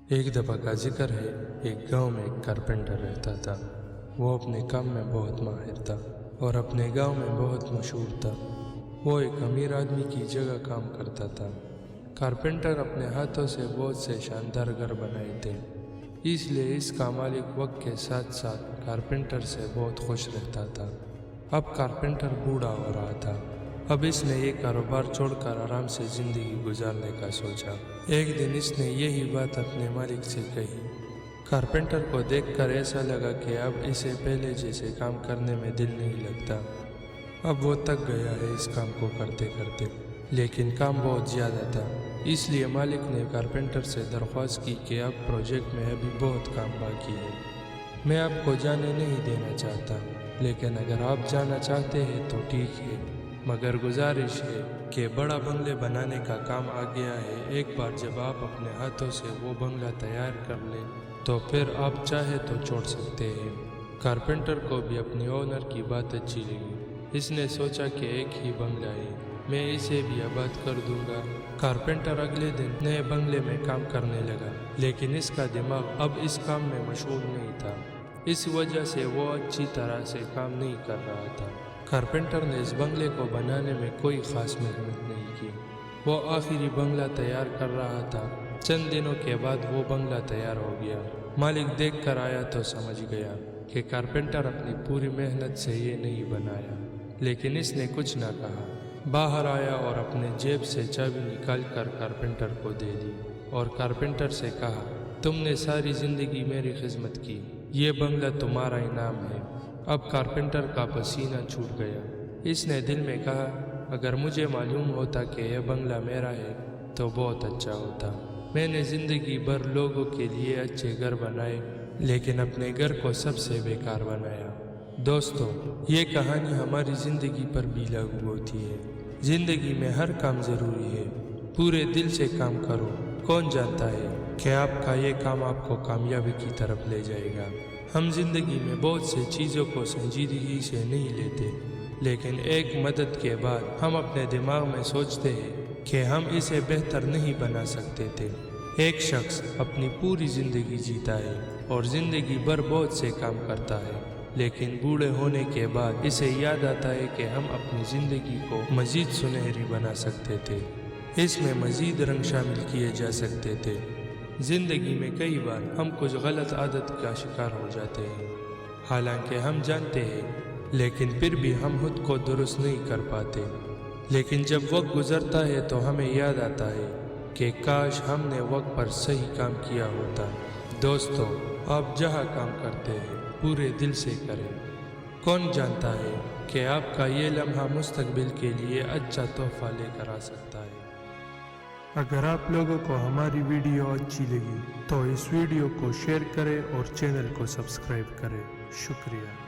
ایک دفعہ کا ذکر ہے، ایک گاؤں میں ایک کارپینٹر رہتا تھا۔ وہ اپنے کام میں بہت ماہر تھا اور اپنے گاؤں میں بہت مشہور تھا۔ وہ ایک امیر آدمی کی جگہ کام کرتا تھا۔ کارپینٹر اپنے ہاتھوں سے بہت سے شاندار گھر بنائے تھے، اس لیے اس کا مالک وقت کے ساتھ ساتھ کارپینٹر سے بہت خوش رہتا تھا۔ اب کارپینٹر بوڑھا ہو رہا تھا۔ اب اس نے یہ کاروبار چھوڑ کر آرام سے زندگی گزارنے کا سوچا۔ ایک دن اس نے یہی بات اپنے مالک سے کہی۔ کارپینٹر کو دیکھ کر ایسا لگا کہ اب اسے پہلے جیسے کام کرنے میں دل نہیں لگتا۔ اب وہ تک گیا ہے اس کام کو کرتے کرتے، لیکن کام بہت زیادہ تھا۔ اس لیے مالک نے کارپینٹر سے درخواست کی کہ اب پروجیکٹ میں ابھی بہت کام باقی ہے۔ میں آپ کو جانے نہیں دینا چاہتا، لیکن اگر آپ جانا چاہتے ہیں تو ٹھیک ہے، مگر گزارش ہے کہ بڑا بنگلے بنانے کا کام آ گیا ہے۔ ایک بار جب آپ اپنے ہاتھوں سے وہ بنگلہ تیار کر لیں تو پھر آپ چاہے تو چھوڑ سکتے ہیں۔ کارپینٹر کو بھی اپنی اونر کی بات اچھی لگی۔ اس نے سوچا کہ ایک ہی بنگلہ ہے، میں اسے بھی آباد کر دوں گا۔ کارپینٹر اگلے دن نئے بنگلے میں کام کرنے لگا، لیکن اس کا دماغ اب اس کام میں مشغول نہیں تھا۔ اس وجہ سے وہ اچھی طرح سے کام نہیں کر رہا تھا۔ کارپینٹر نے اس بنگلے کو بنانے میں کوئی خاص محنت نہیں کی۔ وہ آخری بنگلہ تیار کر رہا تھا۔ چند دنوں کے بعد وہ بنگلہ تیار ہو گیا۔ مالک دیکھ کر آیا تو سمجھ گیا کہ کارپینٹر اپنی پوری محنت سے یہ نہیں بنایا، لیکن اس نے کچھ نہ کہا۔ باہر آیا اور اپنے جیب سے چابی نکال کر کارپینٹر کو دے دی اور کارپینٹر سے کہا، تم نے ساری زندگی میری خدمت کی، یہ بنگلہ تمہارا انعام ہے۔ اب کارپینٹر کا پسینہ چھوٹ گیا۔ اس نے دل میں کہا، اگر مجھے معلوم ہوتا کہ یہ بنگلہ میرا ہے تو بہت اچھا ہوتا۔ میں نے زندگی بھر لوگوں کے لیے اچھے گھر بنائے، لیکن اپنے گھر کو سب سے بیکار بنایا۔ دوستو، یہ کہانی ہماری زندگی پر بھی لاگو ہوتی ہے۔ زندگی میں ہر کام ضروری ہے، پورے دل سے کام کرو۔ کون جانتا ہے کہ آپ کا یہ کام آپ کو کامیابی کی طرف لے جائے گا۔ ہم زندگی میں بہت سے چیزوں کو سنجیدگی سے نہیں لیتے، لیکن ایک مدت کے بعد ہم اپنے دماغ میں سوچتے ہیں کہ ہم اسے بہتر نہیں بنا سکتے تھے۔ ایک شخص اپنی پوری زندگی جیتا ہے اور زندگی بھر بہت سے کام کرتا ہے، لیکن بوڑھے ہونے کے بعد اسے یاد آتا ہے کہ ہم اپنی زندگی کو مزید سنہری بنا سکتے تھے، اس میں مزید رنگ شامل کیے جا سکتے تھے۔ زندگی میں کئی بار ہم کچھ غلط عادت کا شکار ہو جاتے ہیں، حالانکہ ہم جانتے ہیں، لیکن پھر بھی ہم خود کو درست نہیں کر پاتے۔ لیکن جب وقت گزرتا ہے تو ہمیں یاد آتا ہے کہ کاش ہم نے وقت پر صحیح کام کیا ہوتا۔ دوستو، آپ جہاں کام کرتے ہیں پورے دل سے کریں۔ کون جانتا ہے کہ آپ کا یہ لمحہ مستقبل کے لیے اچھا تحفہ لے کر آ سکتا ہے۔ اگر آپ لوگوں کو ہماری ویڈیو اچھی لگی تو اس ویڈیو کو شیئر کریں اور چینل کو سبسکرائب کریں۔ شکریہ۔